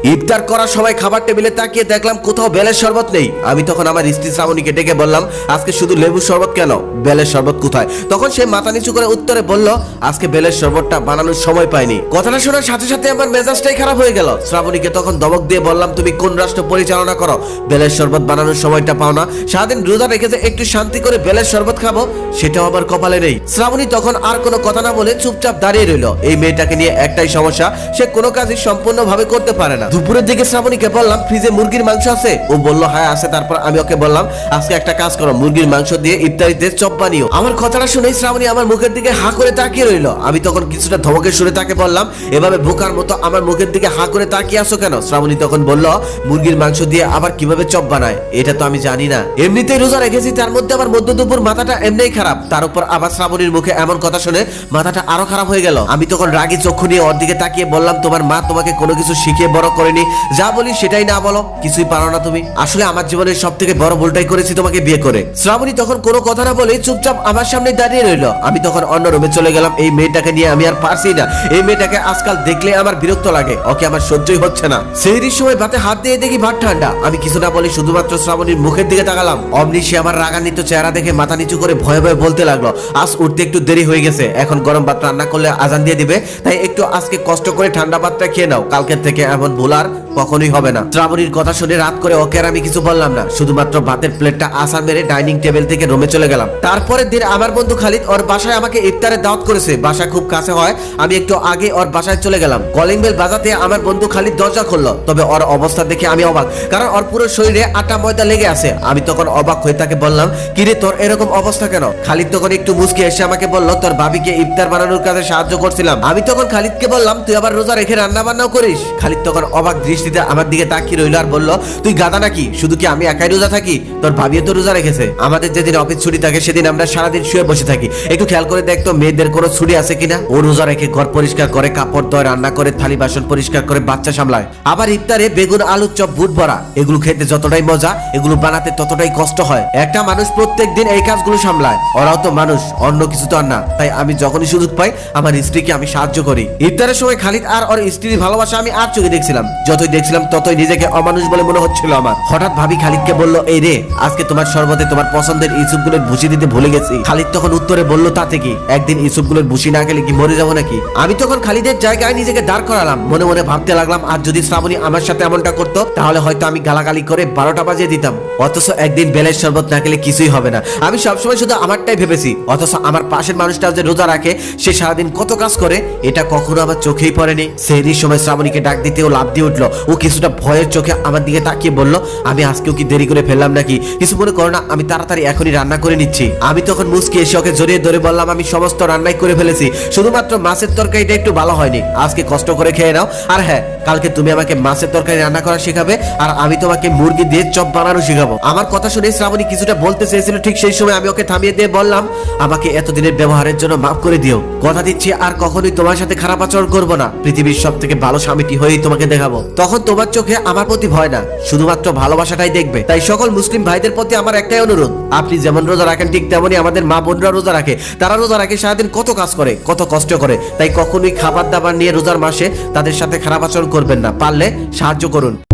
ইফতার করার সময় খাবার টেবিলে তাকিয়ে দেখলাম কোথাও বেলের শরবত নেই। আমি তখন আমার স্ত্রী শ্রাবণীকে ডেকে বললাম, আজকে শুধু লেবুর শরবত কেন, বেলের শরবত কোথায়? তখন সে মাথা নিচু করে উত্তরে বলল, আজকে বেলের শরবতটা বানানোর সময় পাইনি। কথাটা শোনার সাথে সাথে আমার মেজাজটাই খারাপ হয়ে গেল। শ্রাবণীকে তখন ধমক দিয়ে বললাম, তুমি কোন রাষ্ট্র পরিচালনা করো, বেলের শরবত বানানোর সময়টা পাও না? সারাদিন রোজা রেখেছে, একটু শান্তি করে বেলের শরবত খাবো, সেটাও আমার কপালে নেই। শ্রাবণী তখন আর কোনো কথা না বলে চুপচাপ দাঁড়িয়ে রইল। এই মেয়েটাকে নিয়ে একটাই সমস্যা, সে কোনো কাজই সম্পূর্ণভাবে করতে পারে না। দুপুরের দিকে শ্রাবণীকে বললাম, ফ্রিজে মুরগির মাংস আছে? ও বলল হ্যাঁ আছে। তারপর আমি ওকে বললাম, আজকে একটা কাজ করো, মুরগির মাংস দিয়ে ইফতারিতে চপ বানিও। আমার কথাটা শুনে শ্রাবণী আমার মুখের দিকে হা করে তাকিয়ে রইল। আমি তখন কিছুটা ধমকের সুরে তাকে বললাম, এভাবে বোকার মতো আমার মুখের দিকে হা করে তাকিয়ে আসো কেন? শ্রাবণী তখন বলল, মুরগির মাংস দিয়ে আবার কিভাবে চপ বানায় এটা তো আমি জানি না, এমনিতেই রোজা রেখেছি, তার মধ্যে আবার মধ্য দুপুর মাথাটা এমনিই খারাপ, তার উপর আবার শ্রাবণীর মুখে এমন কথা শুনে মাথাটা আরো খারাপ হয়ে গেল। আমি তখন রাগী চক্ষু নিয়ে ওর দিকে তাকিয়ে বললাম, তোমার মা তোমাকে কোনো কিছু শিখিয়ে বড় করেনি, যা বলি সেটাই না বলো, কিছুই পারো না তুমি। আসলে আমার জীবনের সব থেকে বড় ভুলটাই করেছি তোমাকে বিয়ে করে। শ্রাবণী তখন কোনো কথা না বলে চুপচাপ আমার সামনে দাঁড়িয়ে রইল। আমি তখন অন্য রুমে চলে গেলাম। এই মেয়েটাকে নিয়ে আমি আর পারছি না। এই মেয়েটাকে আজকাল দেখলে আমার বিরক্ত লাগে, ওকে আমার সহ্যই হচ্ছে না। সেহরির সময় ভাতে হাত দিয়ে দেখি ভাত ঠান্ডা। আমি কিছু না বলে শুধুমাত্র শ্রাবণীর মুখের দিকে তাকালাম। অমনি সে আমার রাগান্বিত চেহারা দেখে মাথা নিচু করে ভয়ে ভয়ে বলতে লাগলো, আজ উঠতে একটু দেরি হয়ে গেছে, এখন গরম ভাত রান্না করলে আজান দিয়ে দিবে, তাই একটু আজকে কষ্ট করে ঠান্ডা ভাতটা খেয়ে নাও, কালকের থেকে এমন ভুল আর কখনোই হবে না। শ্রাবণীর কথা শুনে রাত করে ওকে আর আমি কিছু বললাম না, শুধুমাত্র ভাতের প্লেটটা আসার মেরে ডাইনিং টেবিল থেকে রুমে চলে গেলাম। তারপরের দিন আমার বন্ধু খালিদ ওর বাসায় আমাকে ইফতারের দাওয়াত করেছে। বাসা খুব কাছে হয়, আমি একটু আগে ওর বাসায় চলে গেলাম। কলিং বেল বাজাতে আমার বন্ধু খালিদ দরজা খুললো। তবে ওর অবস্থা দেখে আমি অবাক, কারণ ওর পুরো শরীরে আটা ময়দা লেগে আছে। আমি তখন অবাক হয়ে তাকে বললাম, কিরে তোর এরকম অবস্থা কেন? খালিদ তখন একটু মুচকে এসে আমাকে বলল, তোর ভাবিকে ইফতার বানানোর কাজে সাহায্য করছিলাম। আমি তখন খালিদকে বললাম, তুই আবার রোজা রেখে রান্না বান্নাও করিস? খালিদ তখন অবাক দৃষ্টিতে আমার দিকে তাকিয়ে রইল আর বলল, তুই গাদা নাকি, শুধু কি আমি একাই রোজা থাকি? তোর ভাবিও তো রোজা রেখেছে। আমাদের যেদিন অফিস ছুটি থাকে সেদিন আমরা সারাদিন শুয়ে বসে থাকি, একটু খেয়াল করে দেখতো মেয়েদের কোনো ছুটি আছে কিনা। ও রোজা রেখে ঘর পরিষ্কার করে, কাপড় ধোয়, রান্না করে, থালি বাসন পরিষ্কার করে, বাচ্চা সামলায়। আবার ইফতারে বেগুন আলুর চপ বুট ভরা, এগুলো খেতে যতটাই মজা, এগুলো বানাতে ততটাই কষ্ট হয়। একটা মানুষ প্রত্যেক দিন এই কাজগুলো সামলায়, ওরাও তো মানুষ, অন্য কিছু তো আর না। তাই আমি যখনই সুযোগ পাই আমার স্ত্রীকে আমি সাহায্য করি। ইফতারের সময় খালিদ আর ওর স্ত্রীর ভালোবাসা আমি আর চোখে দেখছিলাম। যতই দেখছিলাম ততই নিজেকে অমানুষ বলে মনে হচ্ছিল আমার। হঠাৎ ভাবি খালিদকে বলল, এই রে, আজকে তোমার শরবতে তোমার পছন্দের ইসুপগুলোর ভুসি দিতে ভুলে গেছি। খালিদ তখন উত্তরে বলল, তাতে কি, একদিন ইসুপগুলোর ভুসি না খেলে কি মরে যাবো নাকি? আমি তখন খালিদের জায়গায় নিজেকে দাঁড় করালাম। মনে মনে ভাবতে লাগলাম, আর যদি শ্রাবণী আমার সাথে এমনটা করতো তাহলে হয়তো আমি গালাগালি করে 12টা বাজিয়ে দিতাম। অথচ একদিন বেলের শরবত না খেলে কিছুই হবে না। আমি সবসময় শুধু আমারটাই ভেবেছি, অথচ আমার পাশের মানুষটা যে রোজা রাখে, সে সারাদিন কত কাজ করে, এটা কখনো আমার চোখেই পড়েনি। সেহরির সময় শ্রাবণীকে ডাক দিতে ও লাফ দিয়ে উঠলো। ও কিছুটা ভয়ের চোখে আমার দিকে তাকিয়ে বলল, আমি আজকেও কি দেরি করে ফেললাম নাকি? কিছু মনে করো না, আমি তাড়াতাড়ি এখনই রান্না করে নিচ্ছি। আমি তখন মুচকি এসে ওকে জড়িয়ে ধরে বললাম, আমি সমস্ত রান্নাই করে ফেলেছি, শুধুমাত্র মাছের তরকারিটা একটু ভালো হয়নি, আজকে কষ্ট করে খেয়ে নাও। আর হ্যাঁ, কালকে তুমি আমাকে মাছের তরকারি রান্না করা শেখাবে, আর আমি তোমাকে মুরগি দিয়ে চপ বানানো শেখাবো। আমার কথা শুনে শ্রাবণী কিছুটা বলতে চেয়েছিল, ঠিক সেই সময় আমি ওকে থামিয়ে দিয়ে বললাম, আমাকে এতদিনের ব্যবহারের জন্য মাফ করে দিও, কথা দিচ্ছি আর কখনোই তোমার সাথে খারাপ আচরণ করবো না, পৃথিবীর সব থেকে ভালো স্বামীটি হয়েই তোমাকে দেখাবো। তখন তোমার চোখে আমার প্রতি ভয় না, শুধুমাত্র ভালোবাসাটাই দেখবে। তাই সকল মুসলিম ভাইদের প্রতি আমার একটাই অনুরোধ, আপনি যেমন রোজা রাখেন ঠিক তেমনই আমাদের মা বোনরা রোজা রাখে। তারা রোজা রাখে, সারাদিন কত কাজ করে, কত কষ্ট করে। তাই কখনোই খাবার দাবার নিয়ে রোজার মাসে তাদের সাথে খারাপ আচরণ করবেন না, পারলে সাহায্য করুন।